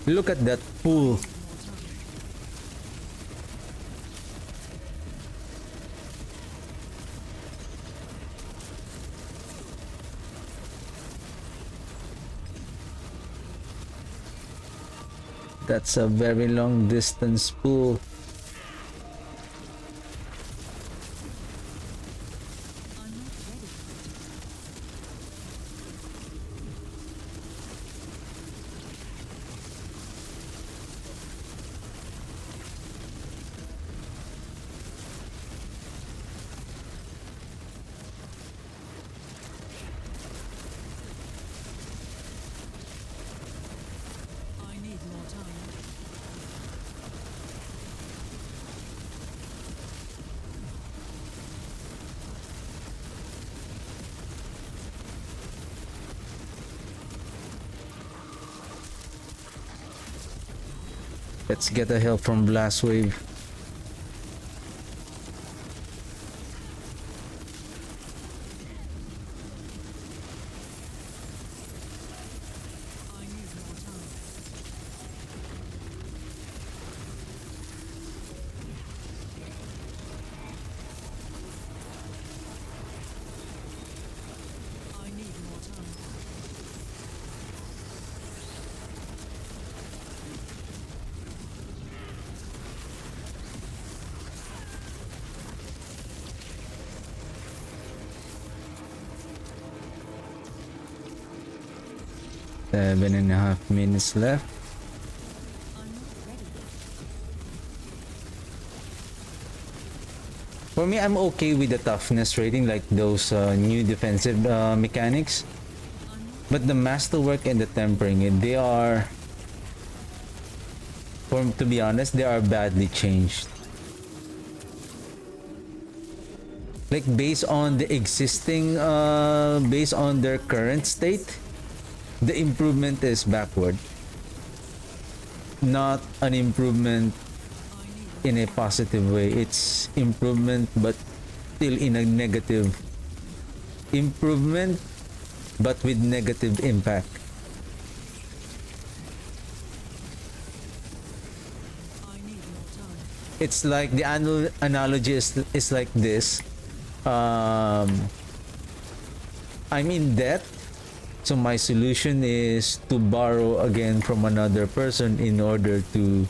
Look at that pool. That's a very long distance pool. Let's get the help from Blast Wave. Seven and a half minutes left. For me, I'm okay with the toughness rating, like those new defensive mechanics. But the masterwork and the tempering, they are, to be honest, they are badly changed. Like based on the existing, based on their current state, the improvement is backward, not an improvement in a positive way. It's improvement but still in a negative improvement, but with negative impact. It's like the analogy is like this. I'm in debt. So my solution is to borrow again from another person in order to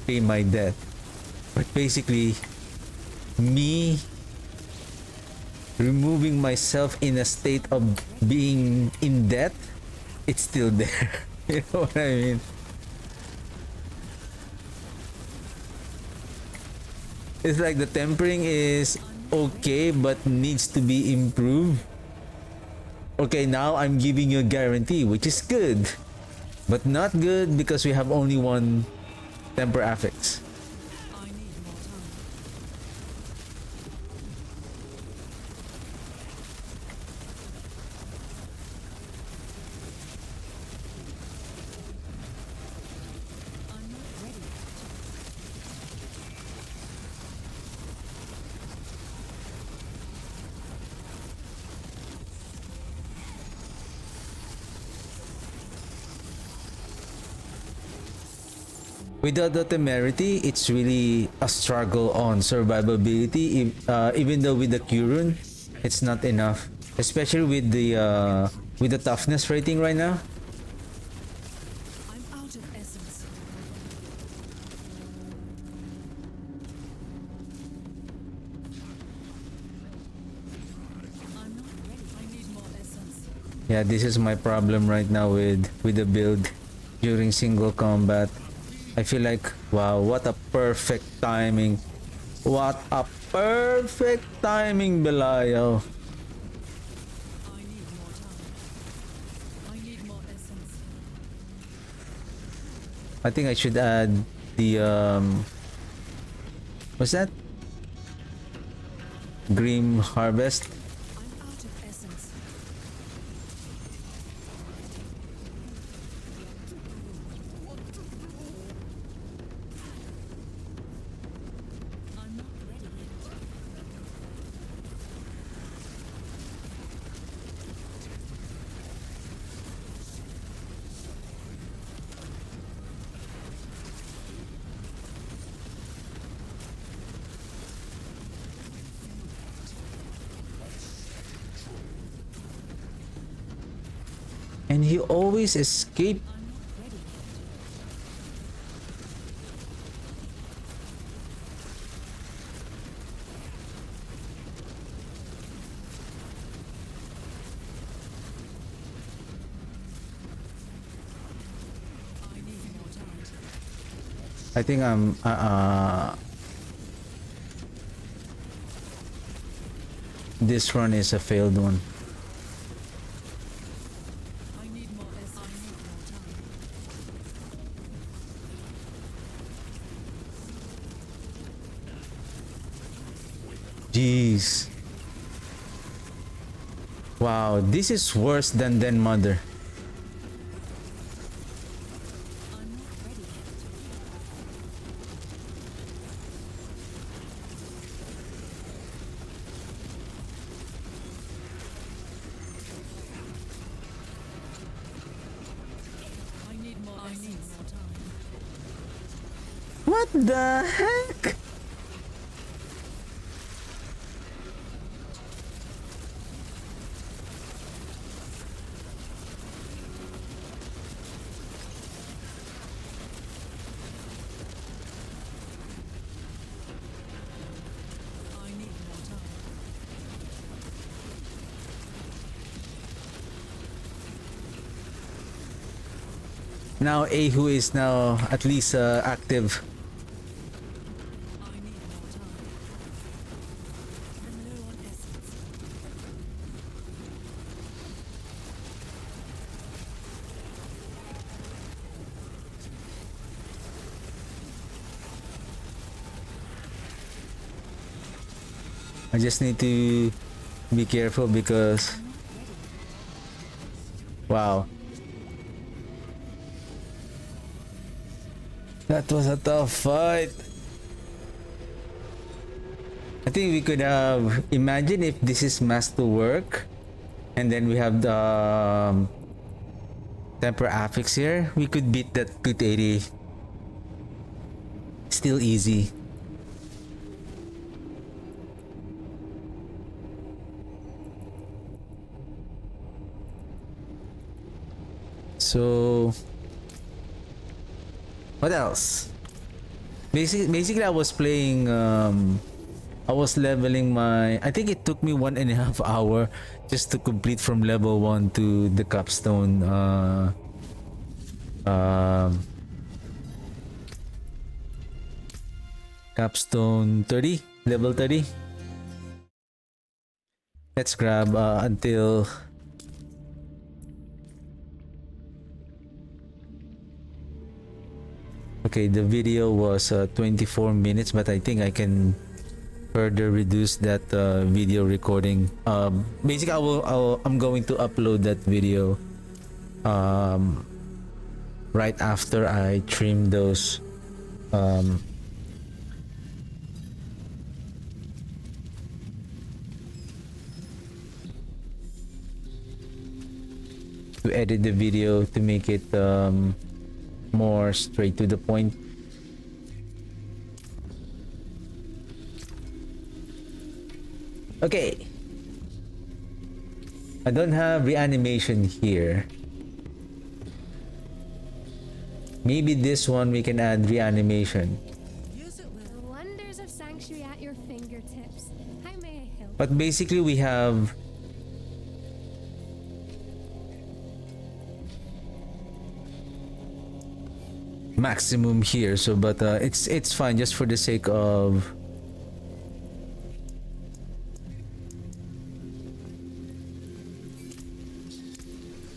pay my debt. But basically, me removing myself in a state of being in debt, it's still there. You know what I mean? It's like the tempering is okay, but needs to be improved. Okay, now I'm giving you a guarantee, which is good, but not good because we have only one temper affix. Without the temerity, it's really a struggle on survivability. Even though with the Curun, it's not enough, especially with the toughness rating right now. I'm out of essence. I'm not ready. I need more essence. Yeah, this is my problem right now with the build during single combat. I feel like, wow, what a perfect timing. What a perfect timing, Belial. I need more time. I need more essence. I think I should add the what's that? Grim Harvest. I'm out of essence. I'm not ready yet. And he always escaped. I'm not ready yet. I need more time. I think I'm this run is a failed one. I need more essence. I need more time. Jeez. Wow, this is worse than Den Mother. I'm not ready yet. I need more time. What the heck? I need more time. Now Ahu is now at least active. I need more time. I'm low on essence. I just need to be careful because I'm not ready. wow. That was a tough fight. I think we could have imagine if this is mass to work and then we have the temper affix here, we could beat that 280 still easy. So what else? Basically I was playing I was leveling my I think it took me 1.5 hour just to complete from level 1 to the capstone capstone 30 level 30. Let's grab until okay, the video was 24 minutes, but I think I can further reduce that video recording. Basically, I'm going to upload that video right after I trim those to edit the video to make it more straight to the point. Okay, I don't have reanimation here. Maybe this one we can add reanimation. The wonders of sanctuary at your fingertips. How may I help? But basically we have maximum here, so but it's fine just for the sake of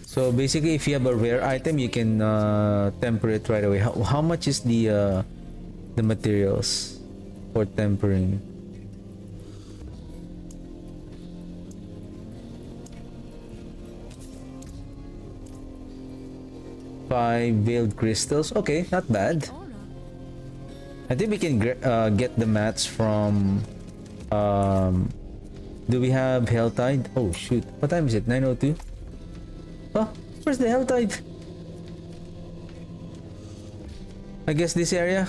so basically if you have a rare item you can temper it right away. How much is the materials for tempering? 5 veiled crystals. Okay, not bad. I think we can get the mats from do we have Helltide? Oh shoot, what time is it? 9:02. Oh, where's the Helltide? I guess this area.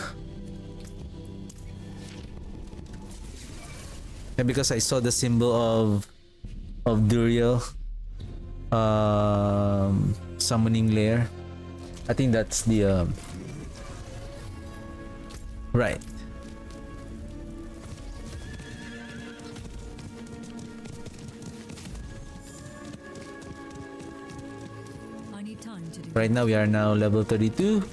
Yeah, because I saw the symbol of Duriel summoning lair. I think that's the right. I need time to do Right now we are now level 32.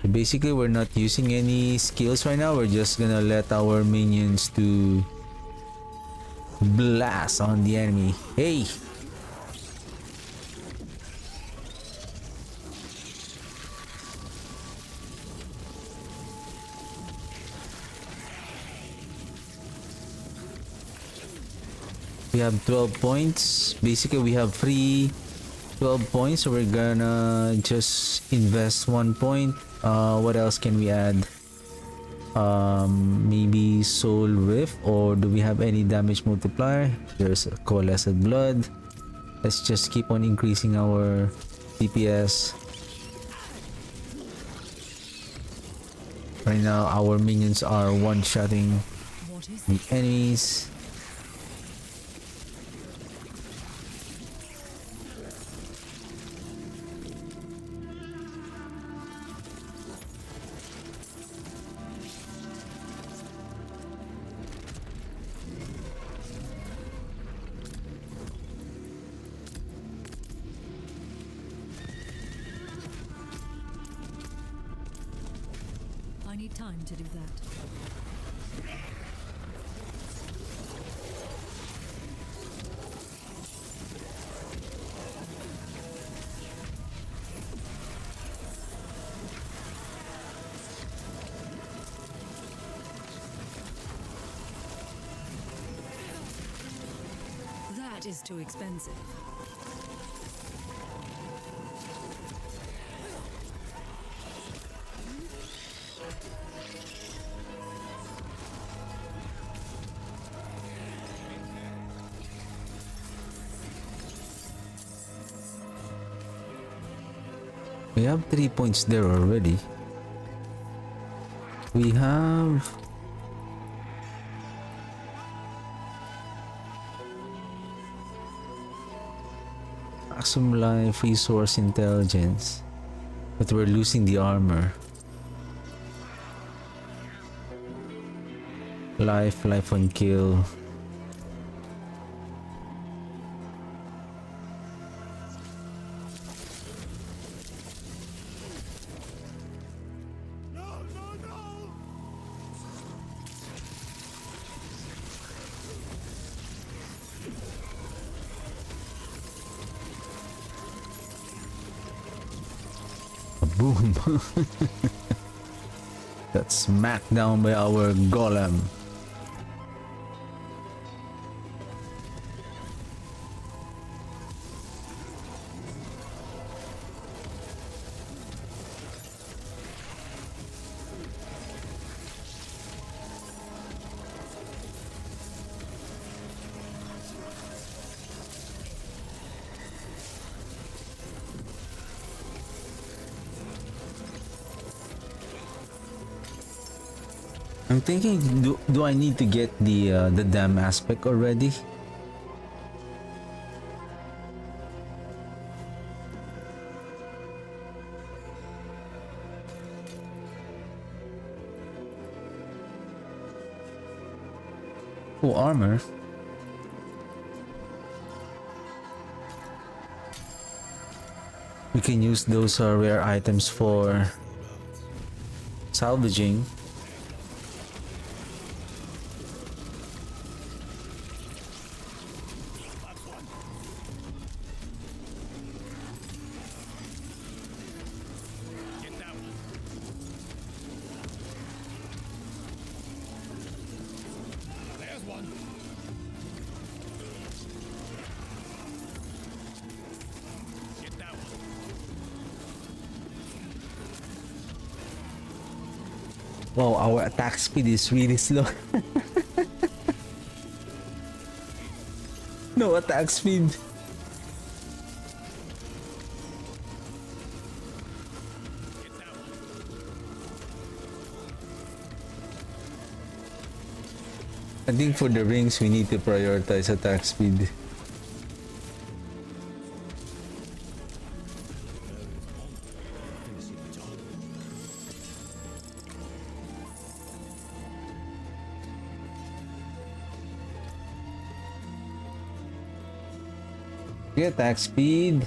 Basically, we're not using any skills right now. We're just gonna let our minions to blast on the enemy. Hey! We have 12 points. Basically, we have free 12 points, so we're gonna just invest 1 point. What else can we add? Maybe Soul Rift, or do we have any damage multiplier? There's a Coalesced Blood. Let's just keep on increasing our DPS. Right now, our minions are one-shotting what is the enemies. I need time to do that. That is too expensive. We have 3 points there already. We have maximum life, resource, intelligence, but we're losing the armor. Life on kill. Boom. Got smacked down by our golem. I'm thinking, do I need to get the dam aspect already? Oh, armor. We can use those rare items for salvaging. Wow, our attack speed is really slow. No attack speed. I think for the rings, we need to prioritize attack speed. Okay, attack speed.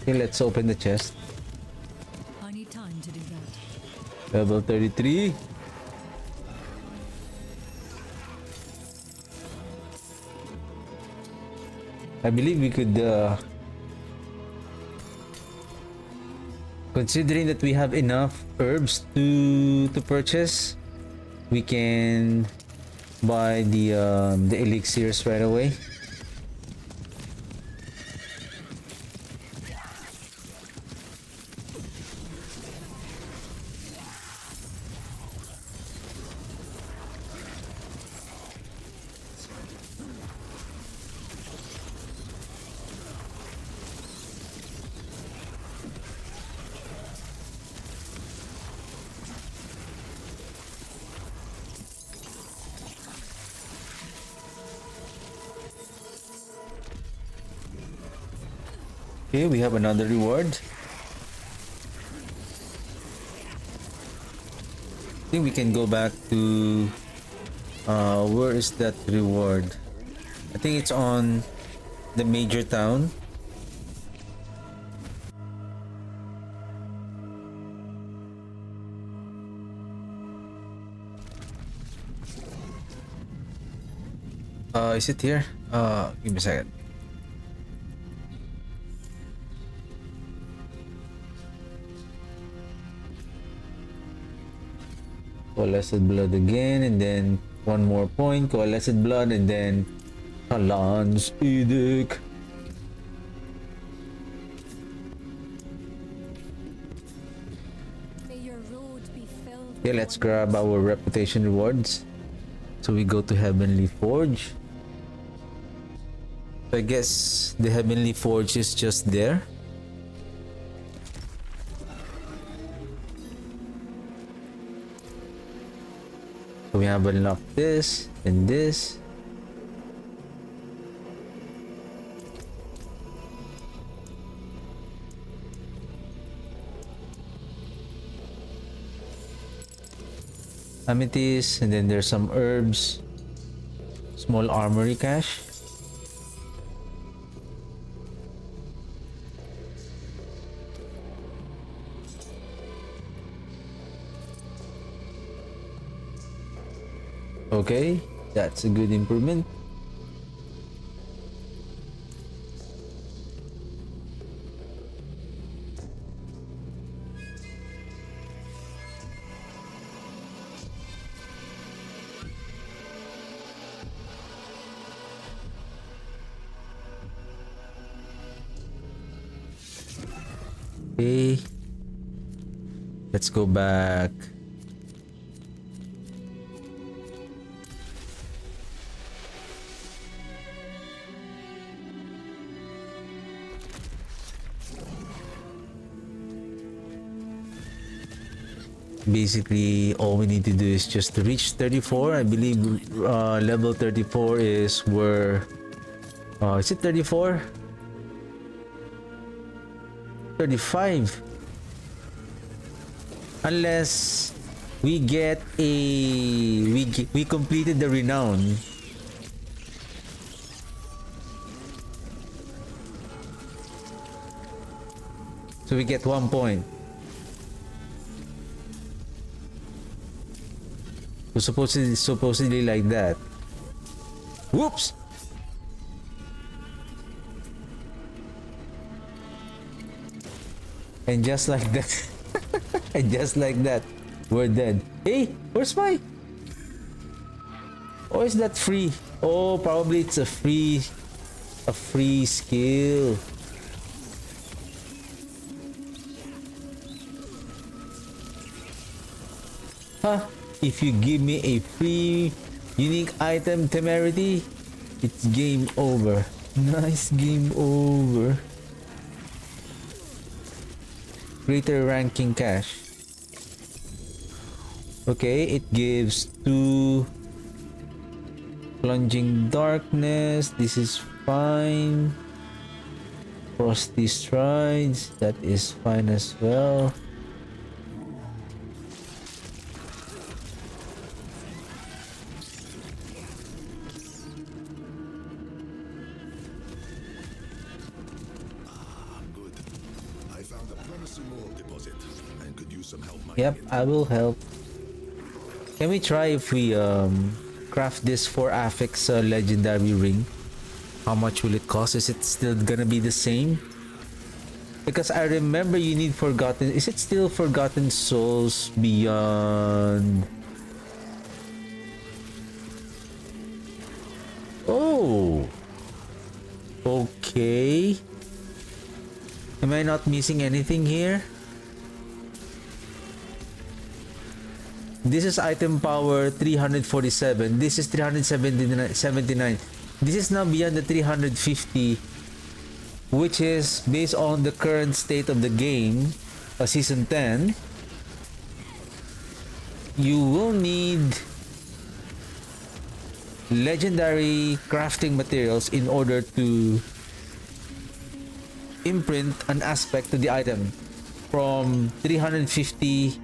Okay, let's open the chest. I need time to do that. Level 33. I believe we could, considering that we have enough herbs to purchase, we can buy the elixirs right away. Okay, we have another reward. I think we can go back to where is that reward? I think it's on the major town. Is it here? Give me a second. Coalesced blood again, and then one more point, coalesced blood, and then Kalan's edict. May your road be filled. Okay, let's grab our reputation rewards. So we go to Heavenly Forge. So I guess the Heavenly Forge is just there. So we have unlocked this and this. Amethyst, and then there's some herbs. Small armory cache. Okay, that's a good improvement. Okay, let's go back. Basically, all we need to do is just to reach 34. I believe level 34 is where... is it 34? 35. Unless we get a... We completed the renown. So we get 1 point. So supposedly like that. Whoops! And just like that, and just like that, we're dead. Hey, where's my? Oh, is that free? Oh, probably it's a free skill. Huh? If you give me a free unique item temerity, it's game over. Nice, game over. Greater ranking cash. Okay, it gives 2 plunging darkness. This is fine. Frosty strides. That is fine as well. Good. I found a promising ore deposit and could use some help mining Yep, it. I will help. Can we try if we craft this for Affix legendary ring? How much will it cost? Is it still gonna be the same? Because I remember you need forgotten. Is it still forgotten souls beyond? Oh, okay. Am I not missing anything here? This is item power 347. This is 379. This is now beyond the 350, which is based on the current state of the game, season 10. You will need legendary crafting materials in order to imprint an aspect to the item from 350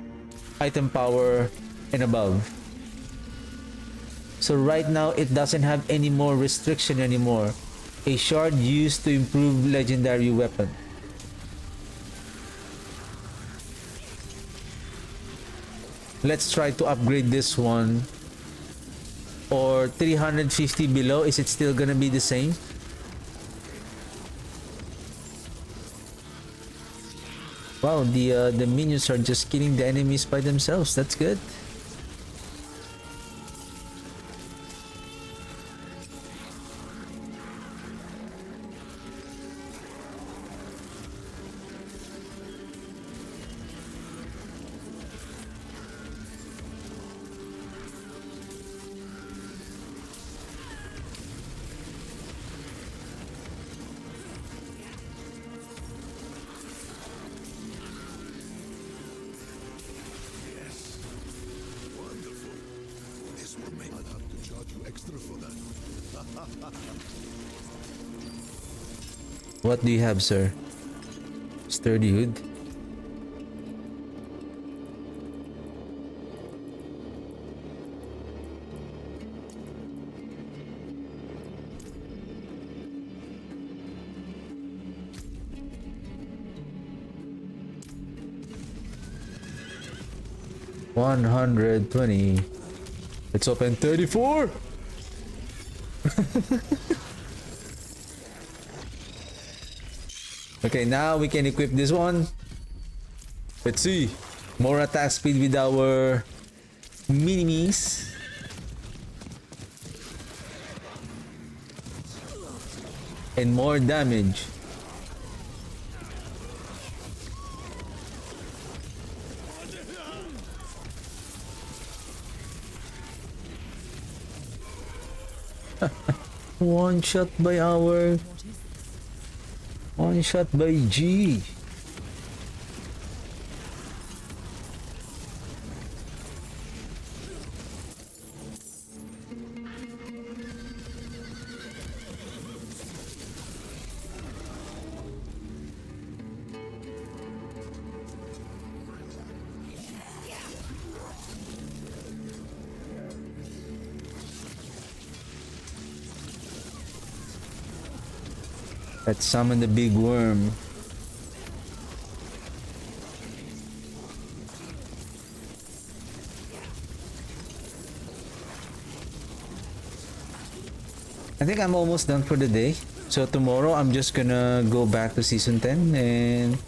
item power and above. So right now it doesn't have any more restriction anymore. A shard used to improve legendary weapon. Let's try to upgrade this one. Or 350 below, is it still gonna be the same? Wow, the minions are just killing the enemies by themselves. That's good. Wonderful. This will make I'd have to charge you extra for that. What do you have, sir? Sturdy hood. $120. Let's open 34. Okay, now we can equip this one. Let's see. More attack speed with our minimis. And more damage. One shot by our... One shot by G. Let's summon the big worm. I think I'm almost done for the day. So tomorrow I'm just gonna go back to season 10 and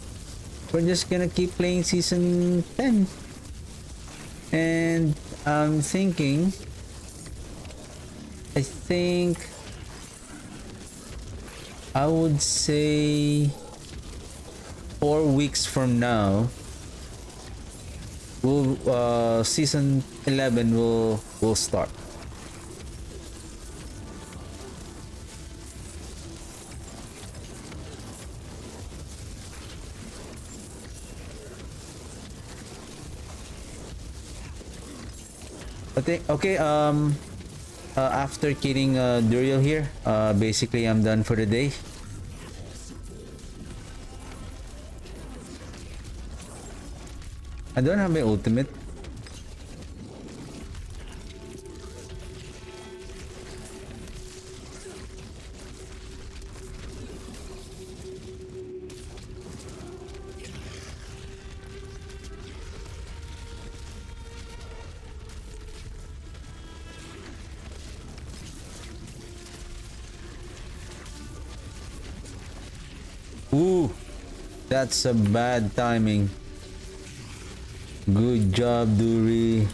we're just gonna keep playing season 10. And I'm thinking, I think I would say 4 weeks from now season 11 will start. Okay, after killing Duriel here, basically I'm done for the day. I don't have my ultimate. Ooh, that's a bad timing. Good job, Duri.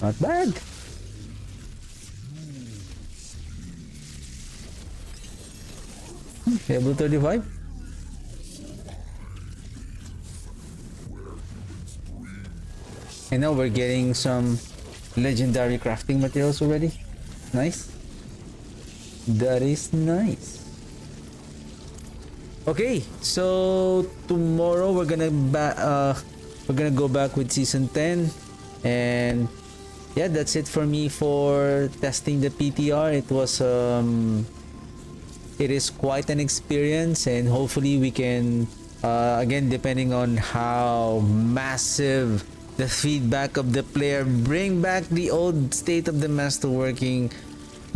Not bad. Level 35. And now we're getting some legendary crafting materials already. Nice. That is nice. Okay, so tomorrow we're gonna go back with season 10, and yeah, that's it for me for testing the PTR. It is quite an experience, and hopefully we can again, depending on how massive the feedback of the player, bring back the old state of the master working,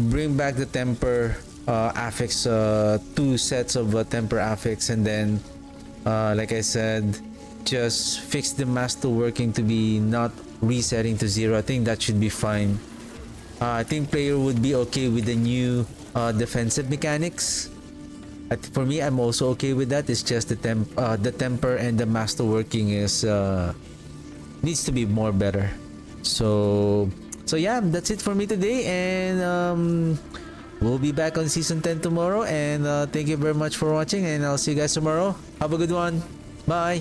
bring back the temper affix, 2 sets of temper affix, and then like I said, just fix the master working to be not resetting to 0. I think that should be fine. I think player would be okay with the new defensive mechanics. For me, I'm also okay with that. It's just the temper and the master working is needs to be more better. So yeah, that's it for me today, and we'll be back on season 10 tomorrow, and thank you very much for watching, and I'll see you guys tomorrow. Have a good one. Bye.